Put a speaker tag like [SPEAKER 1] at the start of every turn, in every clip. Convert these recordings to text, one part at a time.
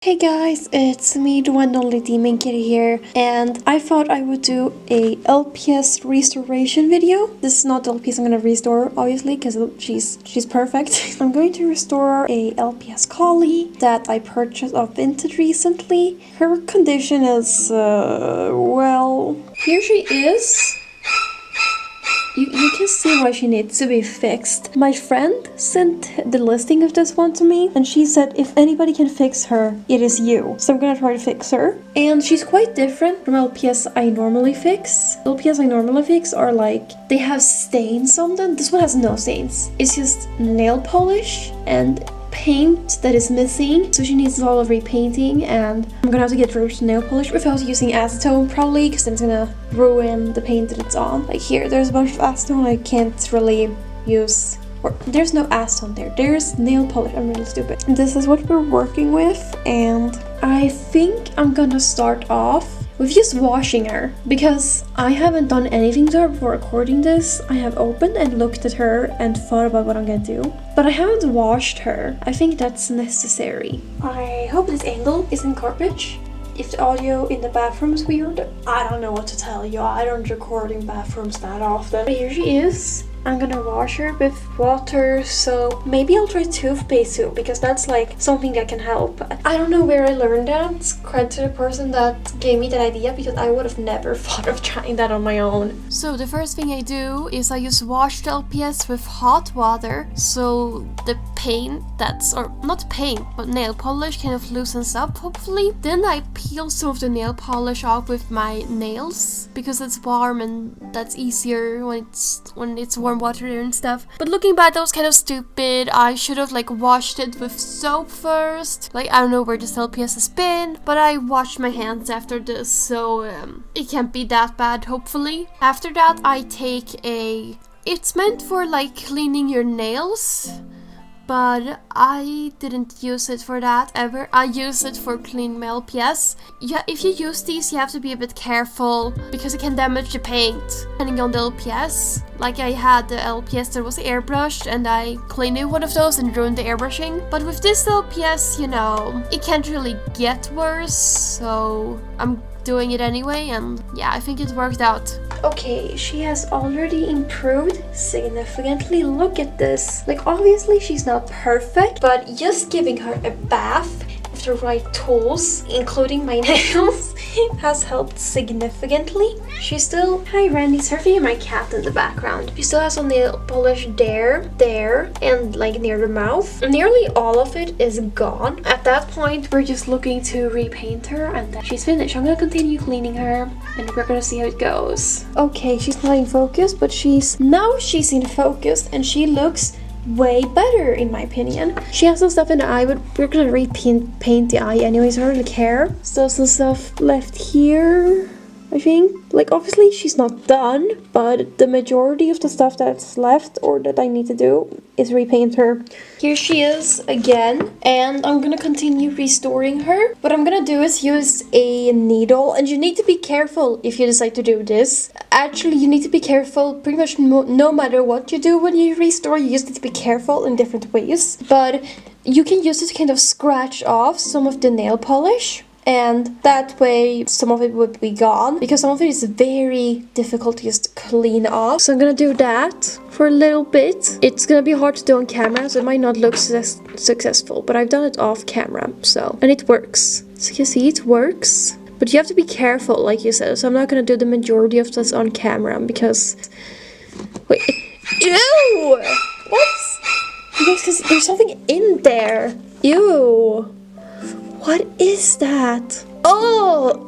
[SPEAKER 1] Hey guys, it's me, the one and only 𝖒𝖊𝖉𝖎𝖆 here, and I thought I would do a LPS restoration video. This is not the LPS I'm gonna restore, obviously, because she's perfect. I'm going to restore a LPS Collie that I purchased off Vinted recently. Her condition is, well, here she is. You can see why she needs to be fixed. My friend sent the listing of this one to me, and she said if anybody can fix her, it is you. So I'm gonna try to fix her. And she's quite different from LPS I normally fix. LPS I normally fix are like, they have stains on them. This one has no stains. It's just nail polish and paint that is missing, so she needs a lot of repainting, and I'm gonna have to get rid of nail polish without using acetone probably, because then it's gonna ruin the paint that it's on. Like here, there's a bunch of acetone I can't really use, or there's no acetone there, there's nail polish. I'm really stupid. And this is what we're working with, and I think I'm gonna start off with just washing her, because I haven't done anything to her before recording this. I have opened and looked at her and thought about what I'm gonna do, but I haven't washed her. I think that's necessary. I hope this angle isn't garbage. If the audio in the bathroom is weird, I don't know what to tell you. I don't record in bathrooms that often. But here she is. I'm gonna wash her with water, so maybe I'll try toothpaste too, because that's like something that can help. I don't know where I learned that. Credit to the person that gave me that idea, because I would have never thought of trying that on my own. So the first thing I do is I just wash the LPS with hot water, so the paint or not paint, but nail polish kind of loosens up, hopefully. Then I peel some of the nail polish off with my nails, because it's warm and that's easier when it's warm water and stuff. But looking back, that was kind of stupid. I should have like washed it with soap first. Like, I don't know where this LPS has been, but I washed my hands after this, so it can't be that bad, hopefully. After that, I take it's meant for like cleaning your nails, but I didn't use it for that ever. I use it for cleaning my LPS. Yeah, if you use these, you have to be a bit careful, because it can damage the paint, depending on the LPS. Like, I had the LPS that was airbrushed, and I cleaned one of those and ruined the airbrushing. But with this LPS, you know, it can't really get worse, so I'm doing it anyway, and yeah, I think it worked out. Okay, she has already improved significantly. Look at this. Like, obviously she's not perfect, but just giving her a bath with the right tools, including my nails, has helped significantly. She's still, hi Randy, surfing and my cat in the background. She still has some nail polish there, and like near the mouth. Nearly all of it is gone. At that point, we're just looking to repaint her, and then she's finished. I'm gonna continue cleaning her, and we're gonna see how it goes. Okay, she's not in focus, but she's in focus, and she looks way better in my opinion. She has some stuff in the eye, but we're gonna paint the eye anyways. I don't really care. Still some stuff left here, I think. Like, obviously she's not done, but the majority of the stuff that's left or that I need to do is repaint her. Here she is again, and I'm gonna continue restoring her. What I'm gonna do is use a needle, and you need to be careful if you decide to do this. Actually, you need to be careful pretty much no matter what you do when you restore. You just need to be careful in different ways, but you can use it to kind of scratch off some of the nail polish, and that way some of it would be gone, because some of it is very difficult to just clean off. So I'm gonna do that for a little bit. It's gonna be hard to do on camera, so it might not look successful, but I've done it off camera, so, and it works. So you see, it works, but you have to be careful, like you said. So I'm not gonna do the majority of this on camera, because wait, ew, what? Because there's something in there. Ew. What is that? Oh!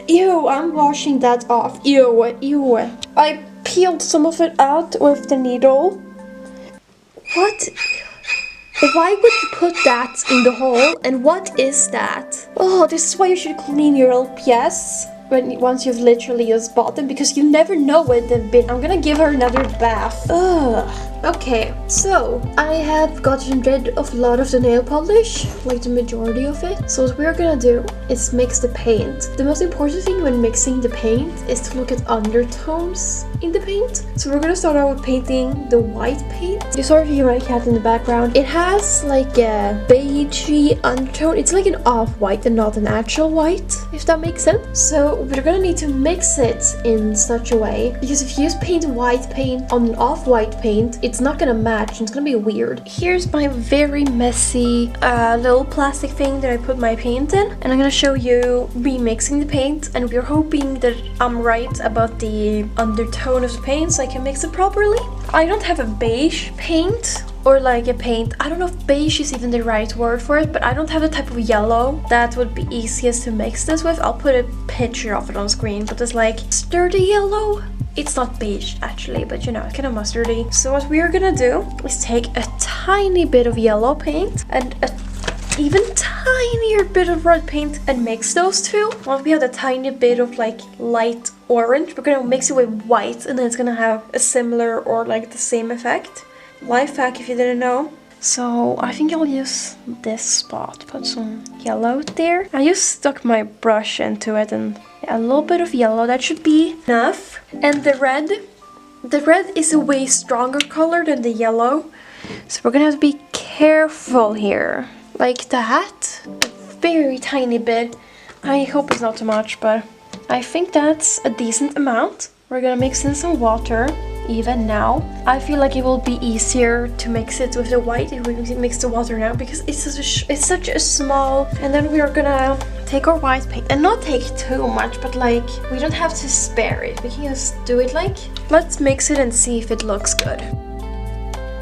[SPEAKER 1] Ew, I'm washing that off. Ew, ew. I peeled some of it out with the needle. What? Why would you put that in the hole? And what is that? Oh, this is why you should clean your LPS once you've literally just bought them, because you never know where they've been. I'm gonna give her another bath. Ugh. Okay, so I have gotten rid of a lot of the nail polish, like the majority of it. So what we're gonna do is mix the paint. The most important thing when mixing the paint is to look at undertones in the paint. So we're gonna start out with painting the white paint. You sorry if you hear my cat in the background. It has like a beigey undertone. It's like an off-white and not an actual white, if that makes sense. So we're gonna need to mix it in such a way, because if you use white paint on an off-white paint, it's not gonna match and it's gonna be weird. Here's my very messy little plastic thing that I put my paint in, and I'm gonna show you remixing the paint, and we're hoping that I'm right about the undertone of the paint so I can mix it properly. I don't have a beige paint or like a paint, I don't know if beige is even the right word for it, but I don't have the type of yellow that would be easiest to mix this with. I'll put a picture of it on screen, but it's like sturdy yellow. It's not beige actually, but you know, kind of mustardy. So what we're gonna do is take a tiny bit of yellow paint and a even tinier bit of red paint and mix those two. Once we have a tiny bit of like light orange, we're gonna mix it with white, and then it's gonna have a similar or like the same effect. Life hack if you didn't know. So I think I'll use this spot, put some yellow there. I just stuck my brush into it and a little bit of yellow, that should be enough. And the red is a way stronger color than the yellow, so we're gonna have to be careful here. Like that, a very tiny bit. I hope it's not too much, but I think that's a decent amount. We're gonna mix in some water even now. I feel like it will be easier to mix it with the white if we mix the water now, because it's such a small. And then we are gonna take our white paint and not take too much, but like we don't have to spare it. We can just do it like, let's mix it and see if it looks good.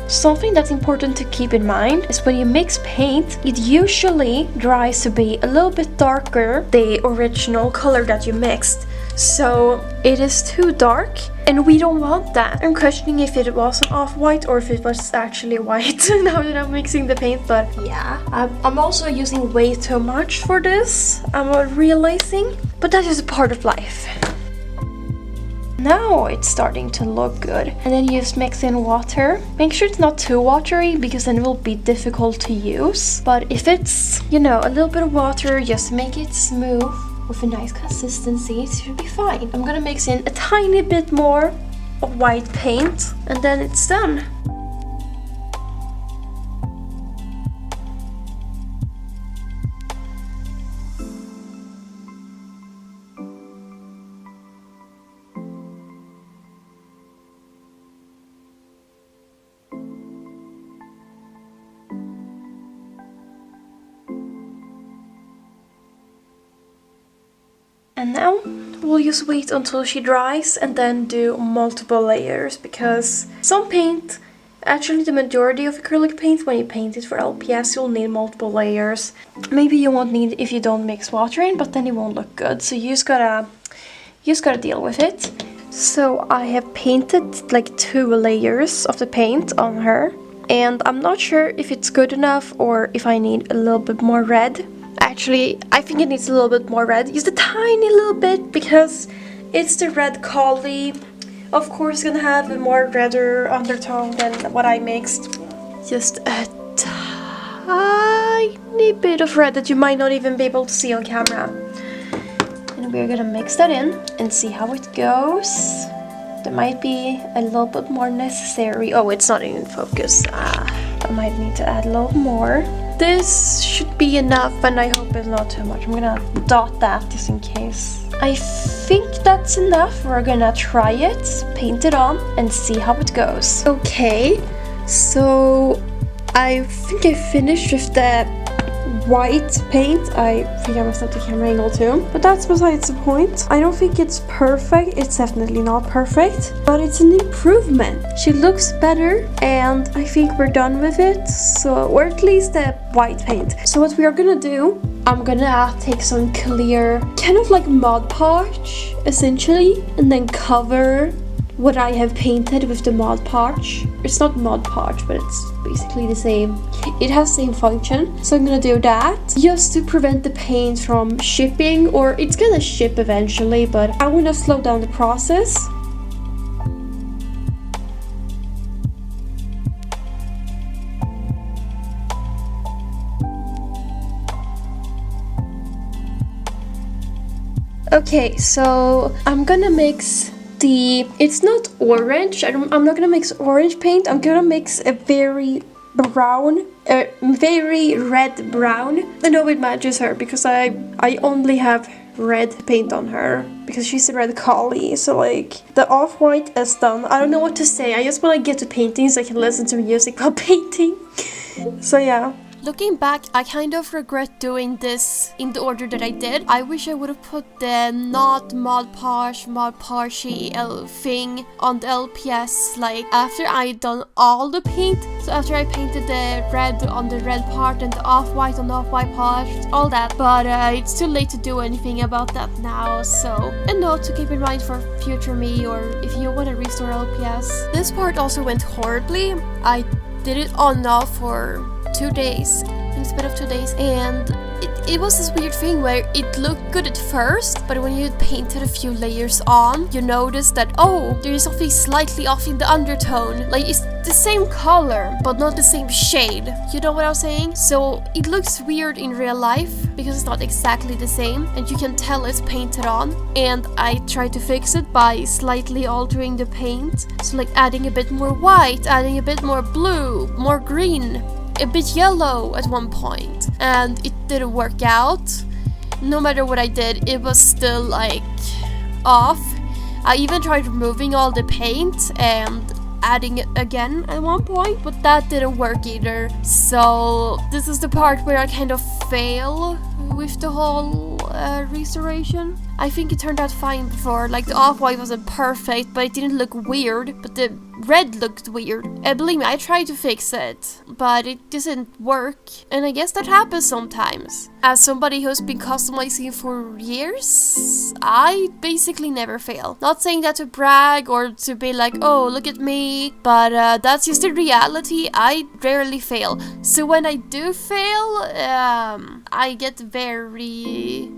[SPEAKER 1] Something that's important to keep in mind is when you mix paint, it usually dries to be a little bit darker the original color that you mixed. So it is too dark and we don't want that. I'm questioning if it was an off-white or if it was actually white now that I'm mixing the paint, but yeah. I'm also using way too much for this, I'm realizing, but that is a part of life. Now it's starting to look good. And then you just mix in water. Make sure it's not too watery because then it will be difficult to use. But if it's, you know, a little bit of water, just make it smooth with a nice consistency, it should be fine. I'm gonna mix in a tiny bit more of white paint and then it's done. And now we'll just wait until she dries and then do multiple layers, because some paint, actually the majority of acrylic paint, when you paint it for LPS, you'll need multiple layers. Maybe you won't need if you don't mix water in, but then it won't look good. So you just gotta deal with it. So I have painted like 2 layers of the paint on her, and I'm not sure if it's good enough or if I need a little bit more red. Actually, I think it needs a little bit more red, just a tiny little bit, because it's the red Collie. Of course, it's gonna have a more redder undertone than what I mixed. Just a tiny bit of red that you might not even be able to see on camera. And we're gonna mix that in and see how it goes. There might be a little bit more necessary. Oh, it's not in focus. I might need to add a little more. This should be enough, and I hope it's not too much. I'm gonna dot that just in case. I think that's enough. We're gonna try it, paint it on, and see how it goes. Okay, so I think I finished with the white paint. I think I messed up the camera angle too, but that's besides the point. I don't think it's perfect. It's definitely not perfect, but it's an improvement. She looks better, and I think we're done with it. So, or at least the white paint. So what we are gonna do, I'm gonna take some clear, kind of like Mod Podge, essentially, and then cover what I have painted with the Mod Podge. It's not Mod Podge, but it's basically the same. It has the same function. So I'm gonna do that just to prevent the paint from shipping, or it's gonna ship eventually, but I wanna slow down the process. Okay, so I'm gonna mix it's not orange. I'm not gonna mix orange paint. I'm gonna mix a very brown, very red brown. I know it matches her because I only have red paint on her because she's a red collie. So like the off-white is done. I don't know what to say. I just want to get to painting so I can listen to music while painting. So yeah. Looking back, I kind of regret doing this in the order that I did. I wish I would have put the not 𝖊𝖉𝖎𝖆𝖆 thing on the LPS like after I had done all the paint. So after I painted the red on the red part and the off-white on the off-white part, all that. But it's too late to do anything about that now. So a note to keep in mind for future me, or if you want to restore LPS. This part also went horribly. I did it on and off for 2 days instead of 2 days, and it was this weird thing where it looked good at first, but when you painted a few layers on, you notice that, oh, there is something slightly off in the undertone. Like, it's the same color, but not the same shade. You know what I'm saying? So it looks weird in real life because it's not exactly the same, and you can tell it's painted on. And I tried to fix it by slightly altering the paint. So like adding a bit more white, adding a bit more blue, more green, a bit yellow at one point, and it didn't work out. No matter what I did, it was still like off. I even tried removing all the paint and adding it again at one point, but that didn't work either. So this is the part where I kind of fail with the whole restoration. I think it turned out fine before. Like the off-white wasn't perfect, but it didn't look weird, but the red looked weird. Believe me, I tried to fix it, but it doesn't work, and I guess that happens sometimes. As somebody who's been customizing for years, I basically never fail. Not saying that to brag or to be like, oh, look at me, but that's just the reality. I rarely fail. So when I do fail, I get very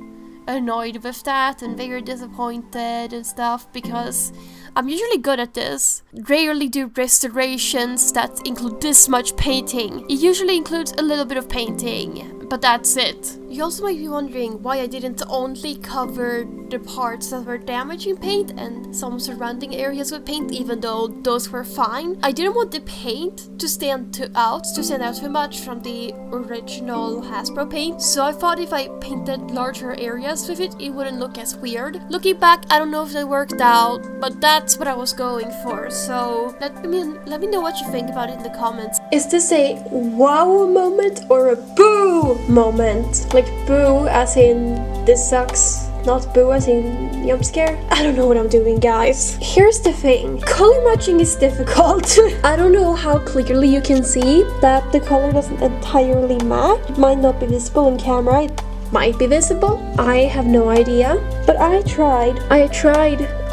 [SPEAKER 1] annoyed with that and very disappointed and stuff, because I'm usually good at this. Rarely do restorations that include this much painting. It usually includes a little bit of painting, but that's it. You also might be wondering why I didn't only cover the parts that were damaging paint and some surrounding areas with paint, even though those were fine. I didn't want the paint to stand out too much from the original Hasbro paint, so I thought if I painted larger areas with it, it wouldn't look as weird. Looking back, I don't know if that worked out, but that's what I was going for. So let me know what you think about it in the comments. Is this a wow moment or a boo moment? Like boo as in this sucks, not boo as in jump scare. I don't know what I'm doing, guys. Here's the thing. Color matching is difficult. I don't know how clearly you can see that the color doesn't entirely match. It might not be visible on camera. It might be visible. I have no idea. But I tried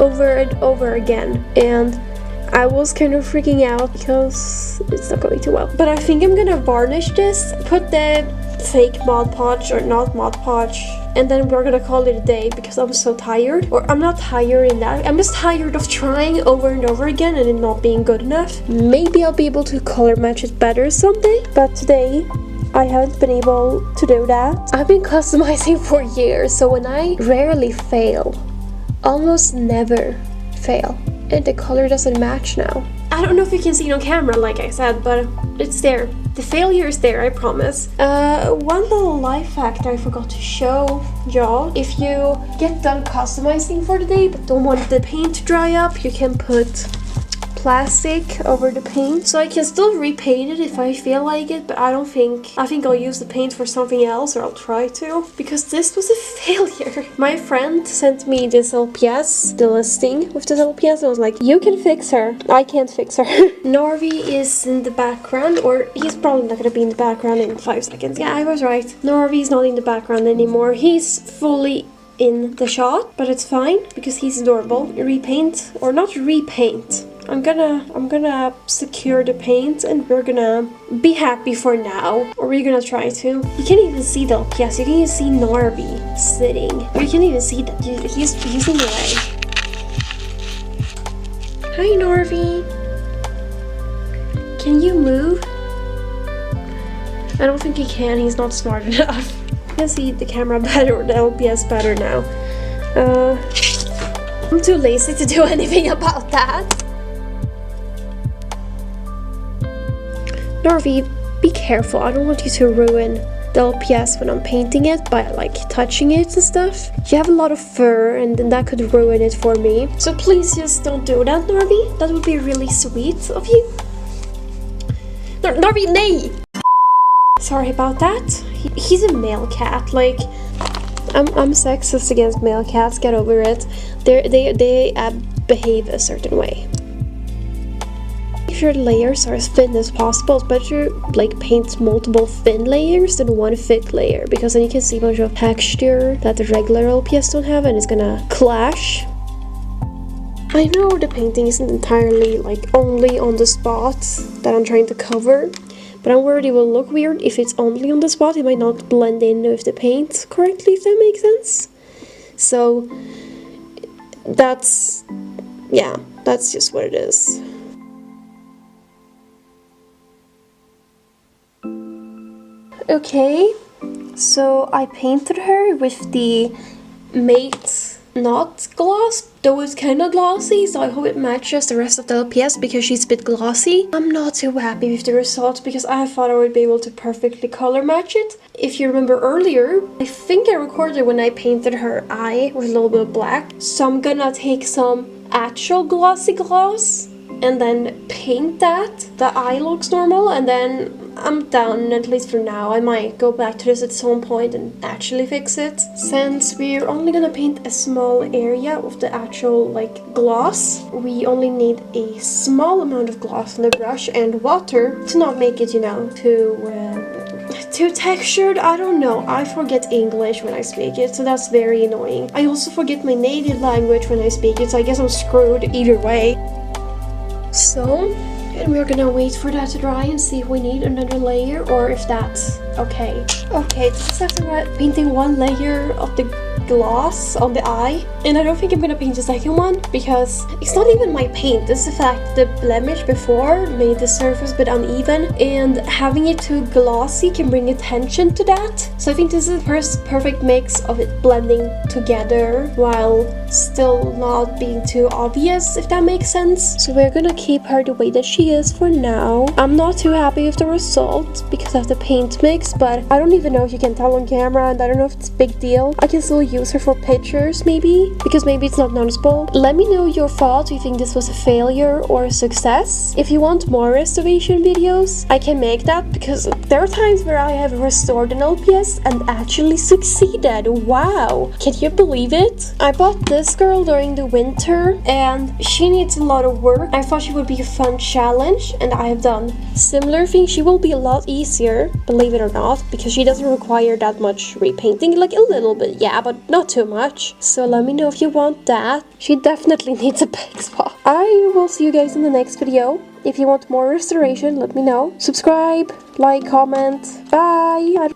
[SPEAKER 1] over and over again, and I was kind of freaking out because it's not going too well. But I think I'm gonna varnish this, put the fake Mod Podge or not Mod Podge, and then we're gonna call it a day because I was so tired. Or I'm not tired in that, I'm just tired of trying over and over again and it not being good enough. Maybe I'll be able to color match it better someday, but today I haven't been able to do that. I've been customizing for years, so when I rarely fail, almost never fail, and the color doesn't match now. I don't know if you can see it on camera, like I said, but it's there. The failure is there, I promise. One little life hack that I forgot to show y'all. If you get done customizing for the day but don't want the paint to dry up, you can put plastic over the paint, so I can still repaint it if I feel like it, but I think I'll use the paint for something else, or I'll try to, because this was a failure. My friend sent me this LPS, the listing with this LPS, and I was like, you can fix her, I can't fix her. 𝖒𝖊𝖉𝖎𝖆 is in the background, or he's probably not gonna be in the background in 5 seconds. Yeah, I was right. 𝖒𝖊𝖉𝖎𝖆 is not in the background anymore. He's fully in the shot, but it's fine because he's adorable. Repaint or not repaint. I'm gonna secure the paint and we're gonna be happy for now. Or we're gonna try to. You can't even see the LPS. You can even see 𝖒𝖊𝖉𝖎𝖆 sitting. You can't even see that. He's in the way. Hi 𝖒𝖊𝖉𝖎𝖆. Can you move? I don't think he can. He's not smart enough. I can see the camera better or the LPS better now. I'm too lazy to do anything about that. Narvi, be careful. I don't want you to ruin the LPS when I'm painting it by like touching it and stuff. You have a lot of fur and then that could ruin it for me. So please just don't do that, Narvi. That would be really sweet of you. Narvi, nay! Sorry about that. He's a male cat. Like, I'm sexist against male cats. Get over it. They behave a certain way. If your layers are as thin as possible, it's better to like paint multiple thin layers than one thick layer, because then you can see a bunch of texture that the regular LPS don't have and it's gonna clash. I know the painting isn't entirely like only on the spot that I'm trying to cover, but I'm worried it will look weird if it's only on the spot. It might not blend in with the paint correctly, if that makes sense. So that's just what it is. Okay, so I painted her with the matte not gloss, though it's kind of glossy, so I hope it matches the rest of the LPS because she's a bit glossy. I'm not too happy with the result because I thought I would be able to perfectly color match it. If you remember earlier, I think I recorded when I painted her eye with a little bit of black, so I'm gonna take some actual glossy gloss and then paint that. The eye looks normal, and then I'm done, at least for now. I might go back to this at some point and actually fix it. Since we're only gonna paint a small area of the actual like gloss, we only need a small amount of gloss on the brush and water to not make it, you know, too textured. I don't know, I forget English when I speak it, so that's very annoying. I also forget my native language when I speak it, so I guess I'm screwed either way. So, and we're gonna wait for that to dry and see if we need another layer or if that's okay. Okay, this is after painting one layer of the gloss on the eye, and I don't think I'm gonna paint the second one because it's not even my paint. It's the fact the blemish before made the surface a bit uneven, and having it too glossy can bring attention to that. So I think this is the perfect mix of it blending together while still not being too obvious, if that makes sense. So we're gonna keep her the way that she is for now. I'm not too happy with the result because of the paint mix, but I don't even know if you can tell on camera, and I don't know if it's a big deal. I can still use her for pictures maybe, because maybe it's not noticeable. Let me know your thoughts. Do you think this was a failure or a success? If you want more restoration videos, I can make that, because there are times where I have restored an LPS and actually succeeded. Wow, can you believe it? I bought this girl during the winter and she needs a lot of work. I thought she would be a fun challenge, and I have done similar things. She will be a lot easier, believe it or not, because she doesn't require that much repainting, like a little bit, yeah, but not too much. So let me know if you want that. She definitely needs a big spot. I will see you guys in the next video. If you want more restoration, let me know. Subscribe, like, comment. Bye!